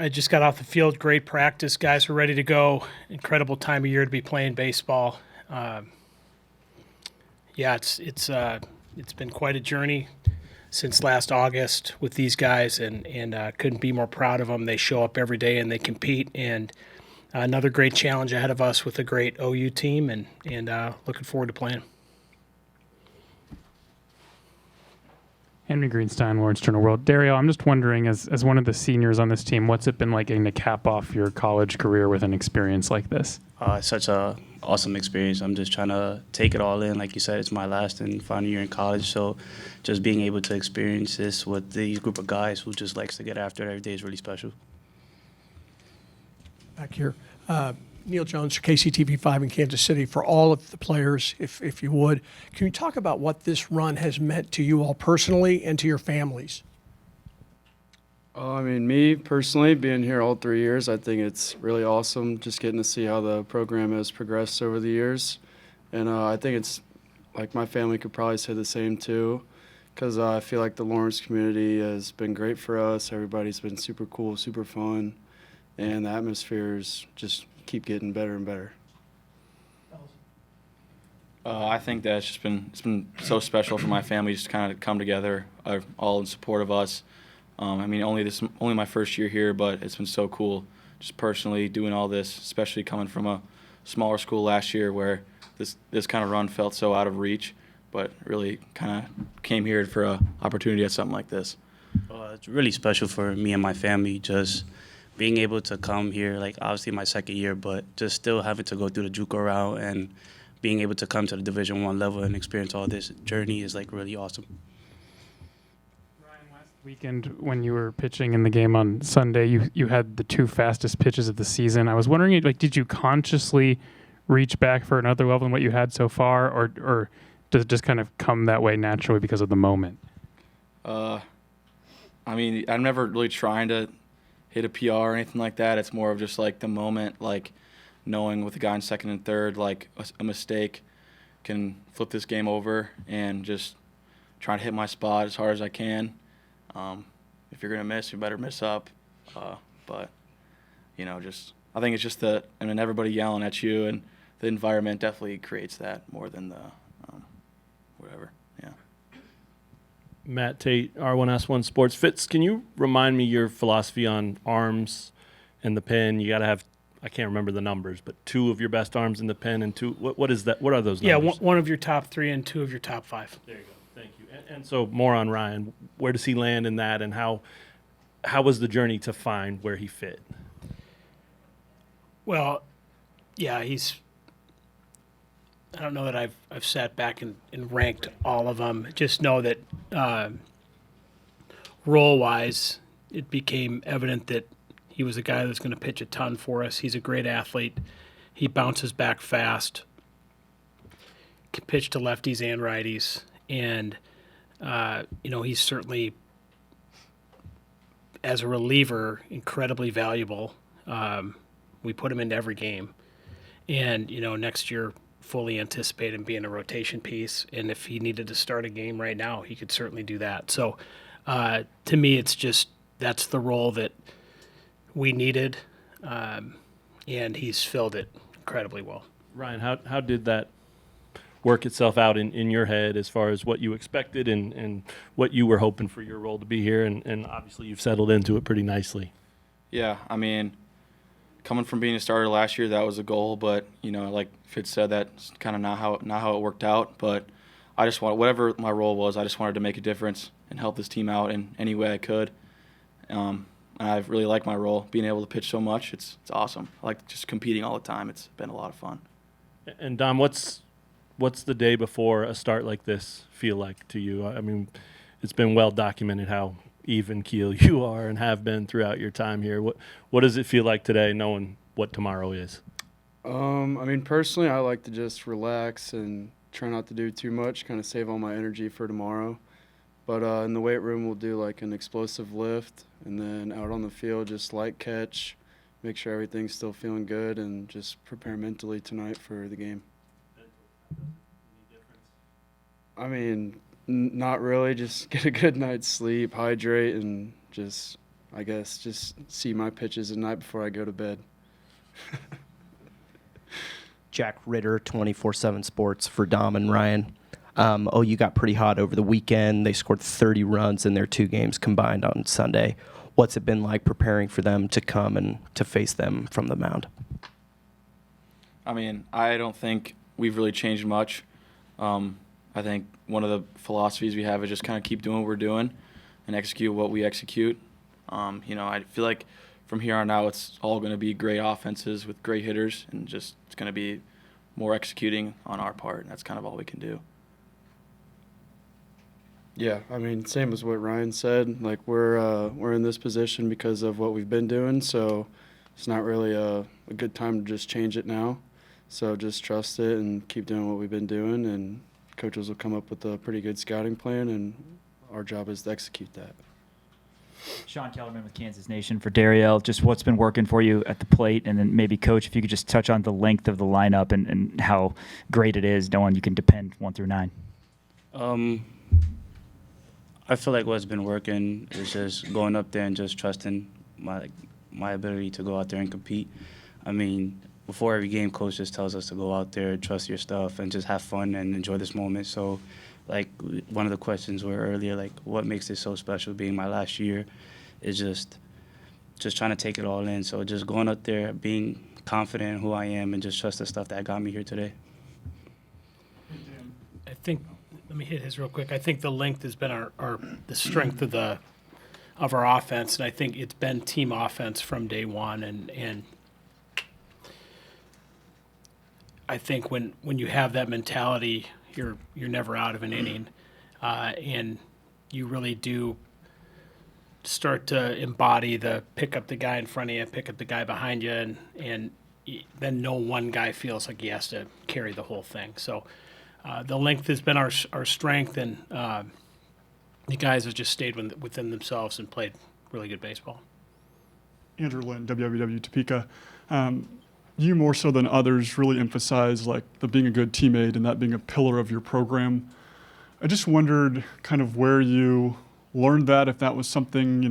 I just got off the field. Great practice. Guys were ready to go. Incredible time of year to be playing baseball. Um, yeah, it's been quite a journey since last August with these guys, and couldn't be more proud of them. They show up every day and they compete, and another great challenge ahead of us with a great OU team, and looking forward to playing. Henry Greenstein, Lawrence Journal World. Dario, I'm just wondering, as one of the seniors on this team, what's it been like getting to cap off your college career with an experience like this? It's such a awesome experience. I'm just trying to take it all in. Like you said, it's my last and final year in college, so just being able to experience this with these group of guys who just likes to get after it every day is really special. Back here. Neil Jones, KCTV5 in Kansas City. For all of the players, if you would, can you talk about what this run has meant to you all personally and to your families? I mean, me personally, being here all 3 years, I think it's really awesome just getting to see how the program has progressed over the years. And I think it's like my family could probably say the same too, because I feel like the Lawrence community has been great for us. Everybody's been super cool, super fun, and the atmospheres just keep getting better and better. I think that it's been so special for my family just to kind of come together, all in support of us. I mean, only my first year here, but it's been so cool just personally doing all this, especially coming from a smaller school last year where this kind of run felt so out of reach, but really kind of came here for a opportunity at something like this. It's really special for me and my family just being able to come here, like obviously my second year, but just still having to go through the JUCO route and being able to come to the Division I level and experience all this journey is like really awesome. Ryan, last weekend when you were pitching in the game on Sunday, you had the two fastest pitches of the season. I was wondering, like, did you consciously reach back for another level than what you had so far, or does it just kind of come that way naturally because of the moment? I mean, I'm never really trying to hit a PR or anything like that. It's more of just like the moment, like knowing with the guy in second and third, like a mistake can flip this game over, and just trying to hit my spot as hard as I can. If you're gonna miss, you better miss up. But you know, I think it's just everybody yelling at you, and the environment definitely creates that more than the whatever. Yeah. Matt Tate, R1S1 Sports. Fitz, can you remind me your philosophy on arms and the pen? You got to have, I can't remember the numbers, but two of your best arms in the pen and two. What is that? What are those numbers? Yeah, one of your top three and two of your top five. There you go. Thank you. And so more on Ryan. Where does he land in that, and how was the journey to find where he fit? Well, yeah, I don't know that I've sat back and ranked all of them. Just know that role-wise, it became evident that he was a guy that's going to pitch a ton for us. He's a great athlete. He bounces back fast, can pitch to lefties and righties, and he's certainly, as a reliever, incredibly valuable. We put him into every game, and next year, fully anticipate him being a rotation piece, and if he needed to start a game right now, he could certainly do that. So to me, it's just that's the role that we needed, and he's filled it incredibly well. Ryan, how did that work itself out in your head as far as what you expected and what you were hoping for your role to be here, and obviously you've settled into it pretty nicely? Yeah, I mean, coming from being a starter last year, that was a goal, but like Fitz said, that's kind of not how it worked out. But I just whatever my role was, I just wanted to make a difference and help this team out in any way I could. And I really like my role, being able to pitch so much. It's awesome. I like just competing all the time. It's been a lot of fun. And Dom, what's the day before a start like this feel like to you? I mean, it's been well documented how even keel you are and have been throughout your time here. What does it feel like today, knowing what tomorrow is? I mean, personally, I like to just relax and try not to do too much, kind of save all my energy for tomorrow. But in the weight room, we'll do like an explosive lift, and then out on the field, just light catch, make sure everything's still feeling good, and just prepare mentally tonight for the game. I mean, not really. Just get a good night's sleep, hydrate, and just I guess just see my pitches at night before I go to bed. Jack Ritter, 24/7 Sports for Dom and Ryan. OU got pretty hot over the weekend. They scored 30 runs in their 2 games combined on Sunday. What's it been like preparing for them to come and to face them from the mound? I mean, I don't think we've really changed much. I think one of the philosophies we have is just kind of keep doing what we're doing and execute what we execute. I feel like from here on out, it's all going to be great offenses with great hitters, and just it's going to be more executing on our part. And that's kind of all we can do. Yeah, I mean, same as what Ryan said. Like we're in this position because of what we've been doing, so it's not really a good time to just change it now. So just trust it and keep doing what we've been doing, and coaches will come up with a pretty good scouting plan, and our job is to execute that. Sean Kellerman with Kansas Nation for Dariel. Just what's been working for you at the plate, and then maybe, Coach, if you could just touch on the length of the lineup and how great it is knowing you can depend 1 through 9. I feel like what's been working is just going up there and just trusting my ability to go out there and compete. I mean, before every game, coach just tells us to go out there, trust your stuff, and just have fun and enjoy this moment. So, like, one of the questions were earlier, like, what makes this so special being my last year is just trying to take it all in. So just going up there, being confident in who I am, and just trust the stuff that got me here today. I think, let me hit his real quick. I think the length has been the strength of our offense, and I think it's been team offense from day one. And I think when you have that mentality, you're never out of an inning, and you really do start to embody the pick up the guy in front of you, pick up the guy behind you, and then no one guy feels like he has to carry the whole thing. So the length has been our strength, and the guys have just stayed within themselves and played really good baseball. Andrew Lynn, WWW Topeka. You more so than others really emphasize like the being a good teammate and that being a pillar of your program. I just wondered kind of where you learned that, if that was something,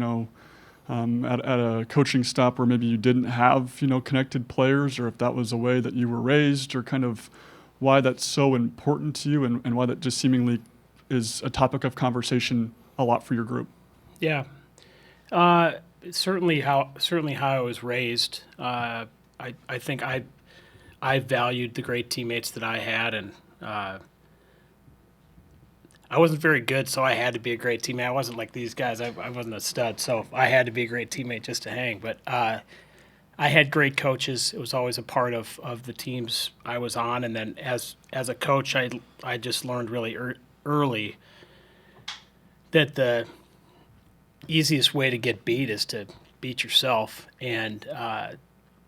at a coaching stop where maybe you didn't have, connected players, or if that was a way that you were raised, or kind of why that's so important to you, and why that just seemingly is a topic of conversation a lot for your group. Yeah, certainly how I was raised. I think I valued the great teammates that I had, and I wasn't very good, so I had to be a great teammate. I wasn't like these guys. I wasn't a stud, so I had to be a great teammate just to hang. But I had great coaches. It was always a part of the teams I was on. And then as a coach, I just learned really early that the easiest way to get beat is to beat yourself. And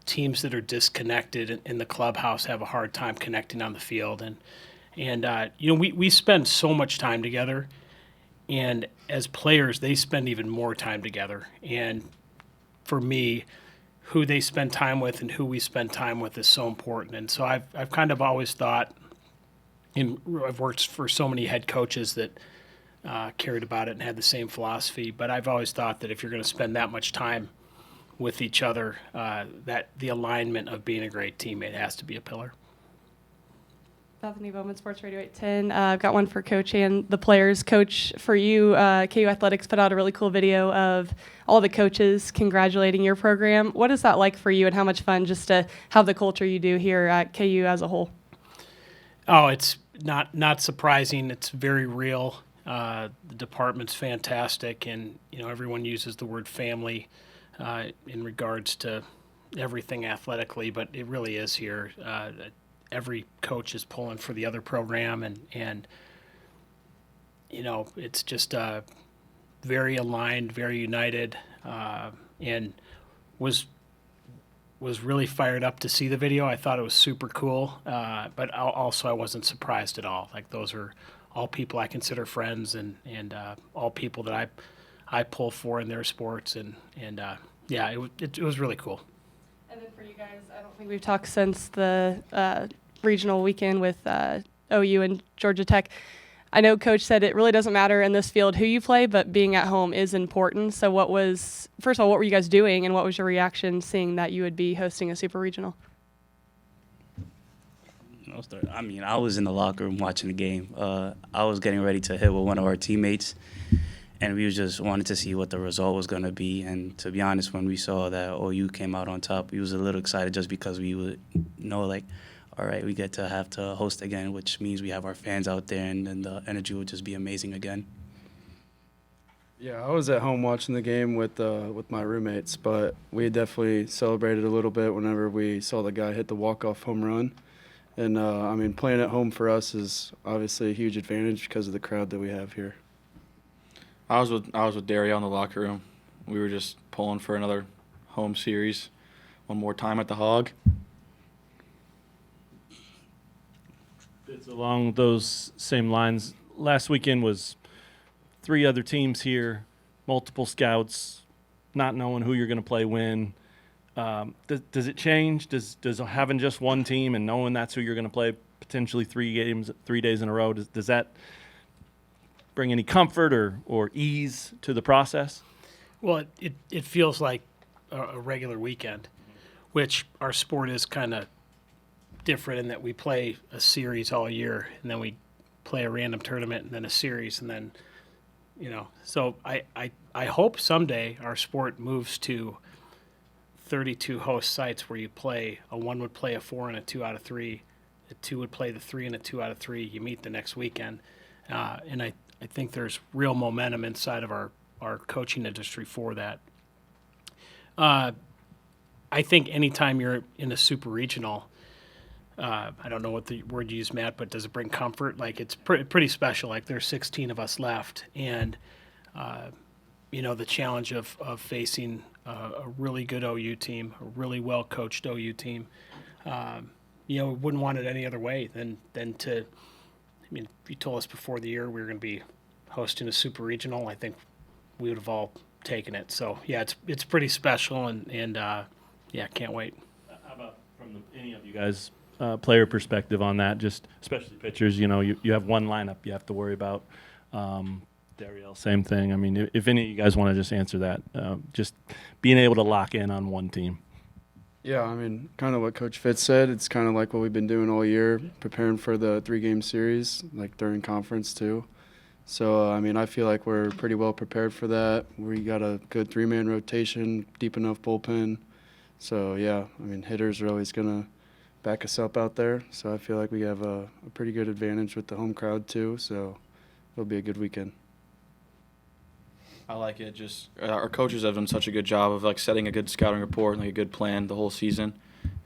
teams that are disconnected in the clubhouse have a hard time connecting on the field. And we spend so much time together, and as players, they spend even more time together. And for me, who they spend time with and who we spend time with is so important. And so I've kind of always thought, and I've worked for so many head coaches that cared about it and had the same philosophy, but I've always thought that if you're going to spend that much time with each other, that the alignment of being a great teammate has to be a pillar. Bethany Bowman, Sports Radio 810. I've got one for Coach and the players. Coach, for you, KU Athletics put out a really cool video of all the coaches congratulating your program. What is that like for you, and how much fun just to have the culture you do here at KU as a whole? Oh, it's not surprising. It's very real. The department's fantastic, and everyone uses the word family in regards to everything athletically, but it really is here. Every coach is pulling for the other program, and it's just very aligned, very united, and was really fired up to see the video. I thought it was super cool, but also I wasn't surprised at all. Like, those are all people I consider friends, and all people that I pull for in their sports, and it was really cool. And then for you guys, I don't think we've talked since the regional weekend with OU and Georgia Tech. I know Coach said it really doesn't matter in this field who you play, but being at home is important. So first of all, what were you guys doing, and what was your reaction seeing that you would be hosting a super regional? I mean, I was in the locker room watching the game. I was getting ready to hit with one of our teammates, and we just wanted to see what the result was going to be. And to be honest, when we saw that OU came out on top, we was a little excited just because we would know, like, all right, we get to have to host again, which means we have our fans out there, and then the energy would just be amazing again. Yeah, I was at home watching the game with my roommates, but we definitely celebrated a little bit whenever we saw the guy hit the walk-off home run. And, I mean, playing at home for us is obviously a huge advantage because of the crowd that we have here. I was with Dario in the locker room. We were just pulling for another home series, one more time at the Hog. It's along those same lines. Last weekend was 3 other teams here, multiple scouts, not knowing who you're going to play when. Does it change? Does having just one team and knowing that's who you're going to play potentially 3 days in a row, does that bring any comfort or ease to the process? Well, it feels like a regular weekend, which our sport is kind of different in that we play a series all year, and then we play a random tournament, and then a series, and then, so I hope someday our sport moves to 32 host sites where one would play a 4 and a 2 out of 3, a 2 would play the 3 and a 2 out of 3. You meet the next weekend, and I think there's real momentum inside of our coaching industry for that. I think anytime you're in a super regional, I don't know what the word you use, Matt, but does it bring comfort? Like, it's pretty special. Like, there's 16 of us left, and the challenge of facing a really good OU team, a really well coached OU team. We wouldn't want it any other way than to. I mean, if you told us before the year we were going to be hosting a super regional, I think we would have all taken it. So yeah, it's pretty special, and can't wait. How about from any of you guys? Player perspective on that, just especially pitchers, you have one lineup you have to worry about. Dariel, same thing. I mean, if any of you guys want to just answer that, just being able to lock in on one team. Yeah, I mean, kind of what Coach Fitz said. It's kind of like what we've been doing all year, preparing for the 3-game series, like during conference too. So, I mean, I feel like we're pretty well prepared for that. We got a good 3-man rotation, deep enough bullpen. So, yeah, I mean, hitters are always going to back us up out there. So I feel like we have a pretty good advantage with the home crowd too. So it'll be a good weekend. I like it. Just our coaches have done such a good job of like setting a good scouting report and like a good plan the whole season,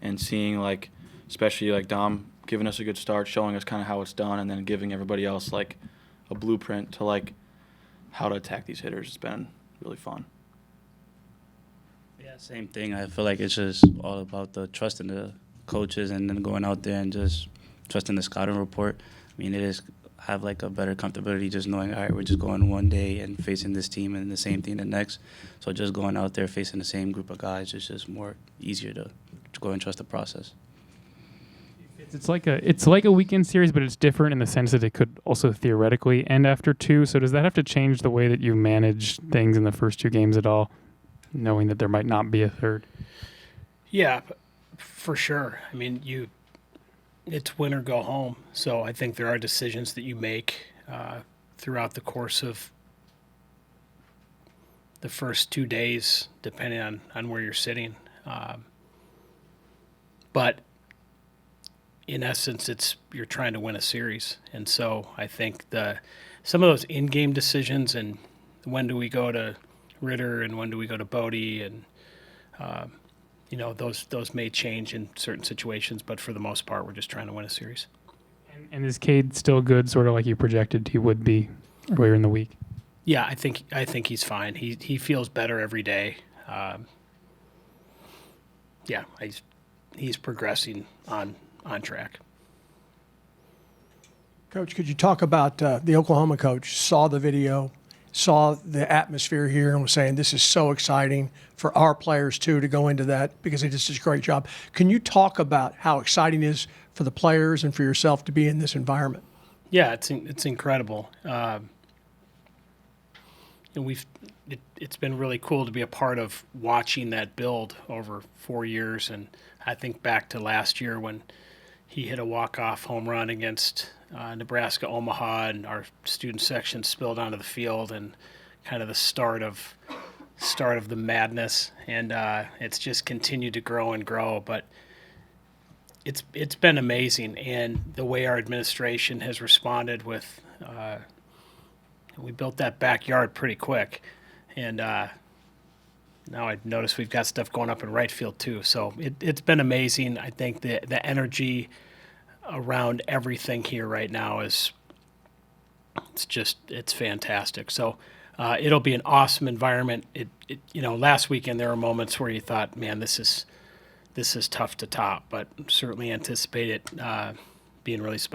and seeing like, especially like Dom giving us a good start, showing us kind of how it's done, and then giving everybody else like a blueprint to like how to attack these hitters. It's been really fun. Yeah, same thing. I feel like it's just all about the trust in the coaches, and then going out there and just trusting the scouting report. I mean, it is have like a better comfortability just knowing, all right, we're just going one day and facing this team and the same thing the next. So just going out there facing the same group of guys is just more easier to go and trust the process. It's like a weekend series, but it's different in the sense that it could also theoretically end after 2. So does that have to change the way that you manage things in the first 2 games at all, knowing that there might not be a third? Yeah, for sure. I mean, it's win or go home. So I think there are decisions that you make throughout the course of the first 2 days, depending on where you're sitting. But in essence, you're trying to win a series. And so I think some of those in-game decisions, and when do we go to Ritter and when do we go to Bodie, and those may change in certain situations, but for the most part, we're just trying to win a series. And is Cade still good, sort of like you projected he would be earlier in the week? Yeah, I think he's fine. He feels better every day. He's progressing on track. Coach, could you talk about the Oklahoma coach saw the video, saw the atmosphere here, and was saying this is so exciting for our players too to go into that because they did such a great job. Can you talk about how exciting it is for the players and for yourself to be in this environment? Yeah, it's incredible. And it's been really cool to be a part of watching that build over 4 years. And I think back to last year when he hit a walk-off home run against Nebraska Omaha, and our student section spilled onto the field, and kind of the start of the madness. And it's just continued to grow and grow. But it's been amazing, and the way our administration has responded with. We built that backyard pretty quick, and now I notice we've got stuff going up in right field too. So it's been amazing. I think the energy around everything here right now it's fantastic. So it'll be an awesome environment. Last weekend there were moments where you thought, man, this is tough to top, but certainly anticipate it being really special.